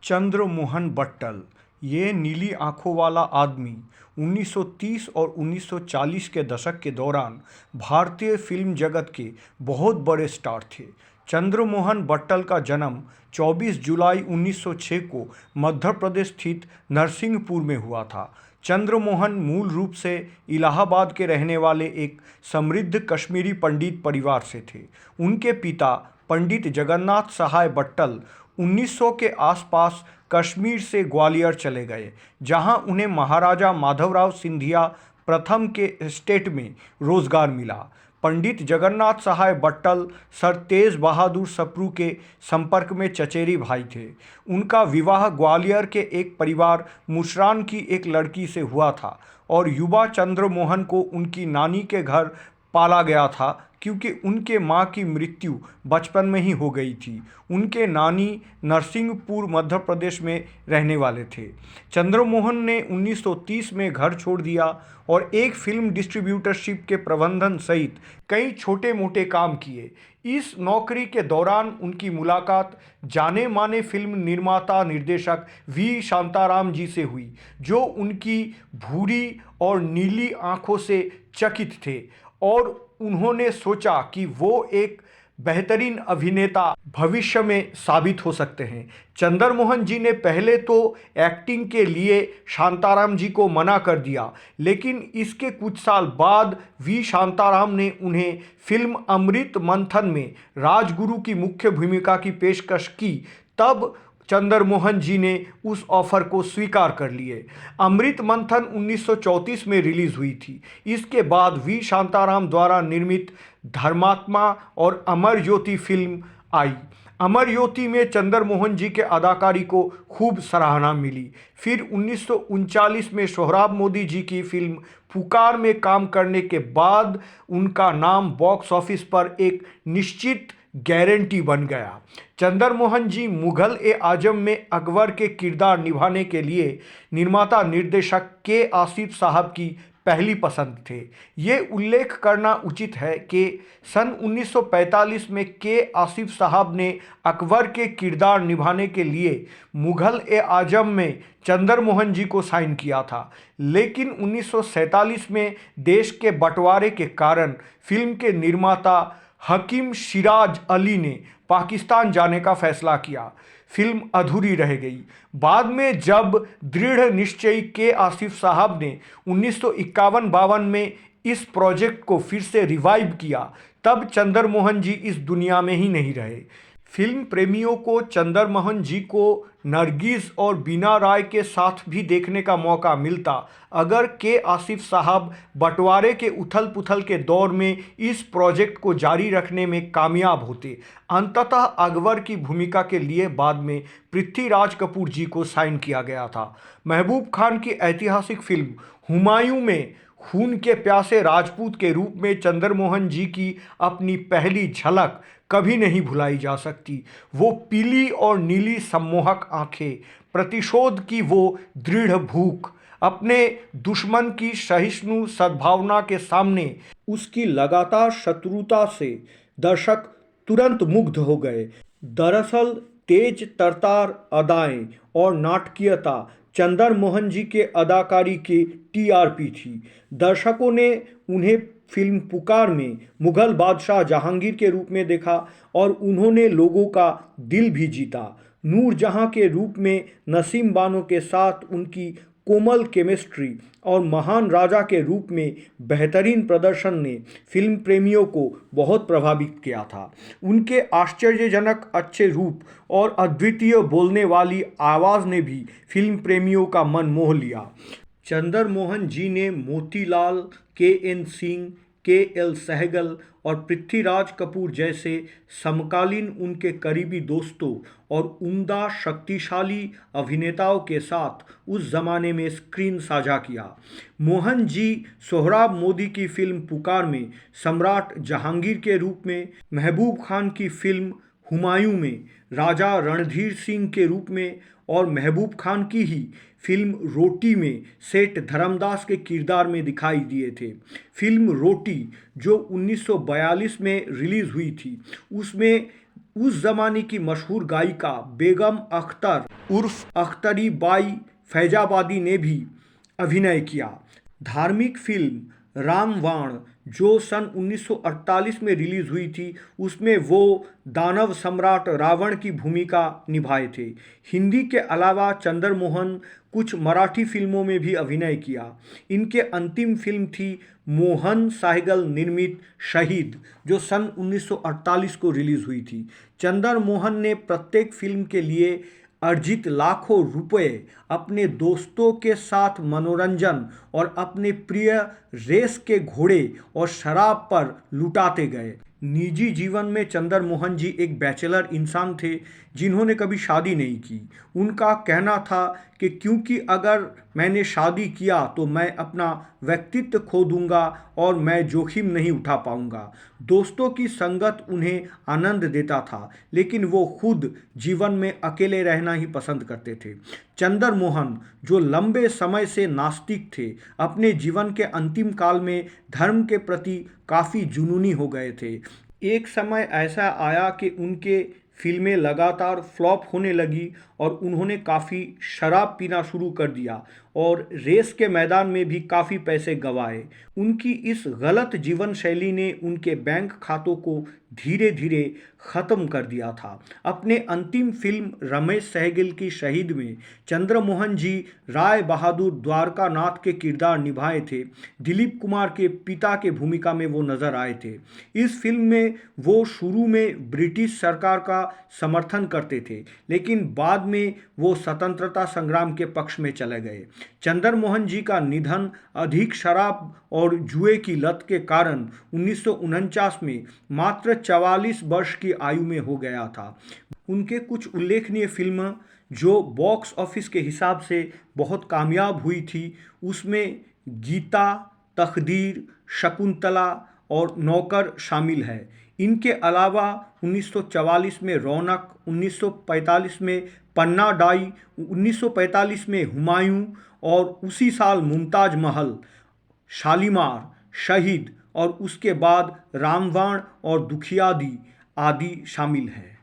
चंद्रमोहन बट्टल, ये नीली आंखों वाला आदमी 1930 और 1940 के दशक के दौरान भारतीय फिल्म जगत के बहुत बड़े स्टार थे। चंद्रमोहन बट्टल का जन्म 24 जुलाई 1906 को मध्य प्रदेश स्थित नरसिंहपुर में हुआ था। चंद्रमोहन मूल रूप से इलाहाबाद के रहने वाले एक समृद्ध कश्मीरी पंडित परिवार से थे। उनके पिता पंडित जगन्नाथ सहाय बट्टल 1900 के आसपास कश्मीर से ग्वालियर चले गए, जहां उन्हें महाराजा माधवराव सिंधिया प्रथम के एस्टेट में रोजगार मिला। पंडित जगन्नाथ सहाय बट्टल सर तेज बहादुर सप्रू के संपर्क में चचेरे भाई थे। उनका विवाह ग्वालियर के एक परिवार मुशरान की एक लड़की से हुआ था और युवा चंद्रमोहन को उनकी नानी के घर पाला गया था, क्योंकि उनके मां की मृत्यु बचपन में ही हो गई थी। उनके नानी नरसिंहपुर मध्य प्रदेश में रहने वाले थे। चंद्रमोहन ने 1930 में घर छोड़ दिया और एक फिल्म डिस्ट्रीब्यूटरशिप के प्रबंधन सहित कई छोटे मोटे काम किए। इस नौकरी के दौरान उनकी मुलाकात जाने माने फिल्म निर्माता निर्देशक वी शांताराम जी से हुई, जो उनकी भूरी और नीली आंखों से चकित थे और उन्होंने सोचा कि वो एक बेहतरीन अभिनेता भविष्य में साबित हो सकते हैं। चंद्रमोहन जी ने पहले तो एक्टिंग के लिए शांताराम जी को मना कर दिया, लेकिन इसके कुछ साल बाद वी शांताराम ने उन्हें फिल्म अमृत मंथन में राजगुरु की मुख्य भूमिका की पेशकश की। तब चंद्रमोहन जी ने उस ऑफर को स्वीकार कर लिए। अमृत मंथन 1934 में रिलीज हुई थी। इसके बाद वी शांताराम द्वारा निर्मित धर्मात्मा और अमर ज्योति फिल्म आई। अमर ज्योति में चंद्रमोहन जी के अदाकारी को खूब सराहना मिली। फिर 1939 में सोहराब मोदी जी की फिल्म पुकार में काम करने के बाद उनका नाम बॉक्स ऑफिस पर एक निश्चित गारंटी बन गया। चंद्रमोहन जी मुगल ए आजम में अकबर के किरदार निभाने के लिए निर्माता निर्देशक के आसिफ साहब की पहली पसंद थे। ये उल्लेख करना उचित है कि सन 1945 में के आसिफ साहब ने अकबर के किरदार निभाने के लिए मुगल ए आजम में चंद्रमोहन जी को साइन किया था, लेकिन 1947 में देश के बंटवारे के कारण फिल्म के निर्माता हकीम सिराज अली ने पाकिस्तान जाने का फैसला किया। फिल्म अधूरी रह गई। बाद में जब दृढ़ निश्चयी के आसिफ साहब ने 1951-52 में इस प्रोजेक्ट को फिर से रिवाइव किया, तब चंद्रमोहन जी इस दुनिया में ही नहीं रहे। फिल्म प्रेमियों को चंद्रमोहन जी को नरगिस और बीना राय के साथ भी देखने का मौका मिलता अगर के आसिफ साहब बंटवारे के उथल पुथल के दौर में इस प्रोजेक्ट को जारी रखने में कामयाब होते। अंततः अकबर की भूमिका के लिए बाद में पृथ्वीराज कपूर जी को साइन किया गया था। महबूब खान की ऐतिहासिक फिल्म हुमायूं में खून के प्यासे राजपूत के रूप में चंद्रमोहन जी की अपनी पहली झलक कभी नहीं भुलाई जा सकती। वो पीली और नीली सम्मोहक आंखें, प्रतिशोध की वो दृढ़ भूख, अपने दुश्मन की सहिष्णु सद्भावना के सामने उसकी लगातार शत्रुता से दर्शक तुरंत मुग्ध हो गए। दरअसल तेज तरतार अदाएं और नाटकीयता चंद्रमोहन जी के अदाकारी की टीआरपी थी। दर्शकों ने उन्हें फिल्म पुकार में मुगल बादशाह जहांगीर के रूप में देखा और उन्होंने लोगों का दिल भी जीता। नूरजहां के रूप में नसीम बानो के साथ उनकी कोमल केमिस्ट्री और महान राजा के रूप में बेहतरीन प्रदर्शन ने फिल्म प्रेमियों को बहुत प्रभावित किया था। उनके आश्चर्यजनक अच्छे रूप और अद्वितीय बोलने वाली आवाज़ ने भी फिल्म प्रेमियों का मन मोह लिया। चंद्रमोहन जी ने मोतीलाल, के.एन. सिंह, के.एल. सहगल और पृथ्वीराज कपूर जैसे समकालीन उनके करीबी दोस्तों और उम्दा शक्तिशाली अभिनेताओं के साथ उस जमाने में स्क्रीन साझा किया। मोहन जी सोहराब मोदी की फिल्म पुकार में सम्राट जहांगीर के रूप में, महबूब खान की फिल्म हुमायूं में राजा रणधीर सिंह के रूप में और महबूब खान की ही फिल्म रोटी में सेठ धर्मदास के किरदार में दिखाई दिए थे। फिल्म रोटी जो 1942 में रिलीज़ हुई थी, उसमें उस जमाने की मशहूर गायिका बेगम अख्तर उर्फ अख्तरी बाई फैजाबादी ने भी अभिनय किया। धार्मिक फिल्म रामबाण जो सन 1948 में रिलीज हुई थी, उसमें वो दानव सम्राट रावण की भूमिका निभाए थे। हिंदी के अलावा चंद्रमोहन कुछ मराठी फिल्मों में भी अभिनय किया। इनके अंतिम फिल्म थी मोहन सहगल निर्मित शहीद, जो सन 1948 को रिलीज हुई थी। चंद्रमोहन ने प्रत्येक फिल्म के लिए अर्जित लाखों रुपए अपने दोस्तों के साथ मनोरंजन और अपने प्रिय रेस के घोड़े और शराब पर लुटाते गए। निजी जीवन में चंद्रमोहन जी एक बैचलर इंसान थे जिन्होंने कभी शादी नहीं की। उनका कहना था कि क्योंकि अगर मैंने शादी किया तो मैं अपना व्यक्तित्व खो दूंगा और मैं जोखिम नहीं उठा पाऊंगा। दोस्तों की संगत उन्हें आनंद देता था, लेकिन वो खुद जीवन में अकेले रहना ही पसंद करते थे। चंद्रमोहन, जो लंबे समय से नास्तिक थे, अपने जीवन के अंतिम काल में धर्म के प्रति काफ़ी जुनूनी हो गए थे। एक समय ऐसा आया कि उनके फिल्में लगातार फ्लॉप होने लगी और उन्होंने काफ़ी शराब पीना शुरू कर दिया और रेस के मैदान में भी काफ़ी पैसे गंवाए। उनकी इस गलत जीवन शैली ने उनके बैंक खातों को धीरे धीरे ख़त्म कर दिया था। अपने अंतिम फिल्म रमेश सहगल की शहीद में चंद्रमोहन जी राय बहादुर द्वारका नाथ के किरदार निभाए थे। दिलीप कुमार के पिता के भूमिका में वो नज़र आए थे। इस फिल्म में वो शुरू में ब्रिटिश सरकार का समर्थन करते थे, लेकिन बाद में वो स्वतंत्रता संग्राम के पक्ष में चले गए। चंद्रमोहन जी का निधन अधिक शराब और जुए की लत के कारण 1949 में मात्र 44 वर्ष की आयु में हो गया था। उनके कुछ उल्लेखनीय फिल्में जो बॉक्स ऑफिस के हिसाब से बहुत कामयाब हुई थी, उसमें गीता, तकदीर, शकुंतला और नौकर शामिल है। इनके अलावा 1944 में रौनक, 1945 में पन्ना डाई, 1945 में हुमायूं और उसी साल मुमताज महल, शालीमार, शहीद और उसके बाद रामबाण और दुखियादी आदि शामिल हैं।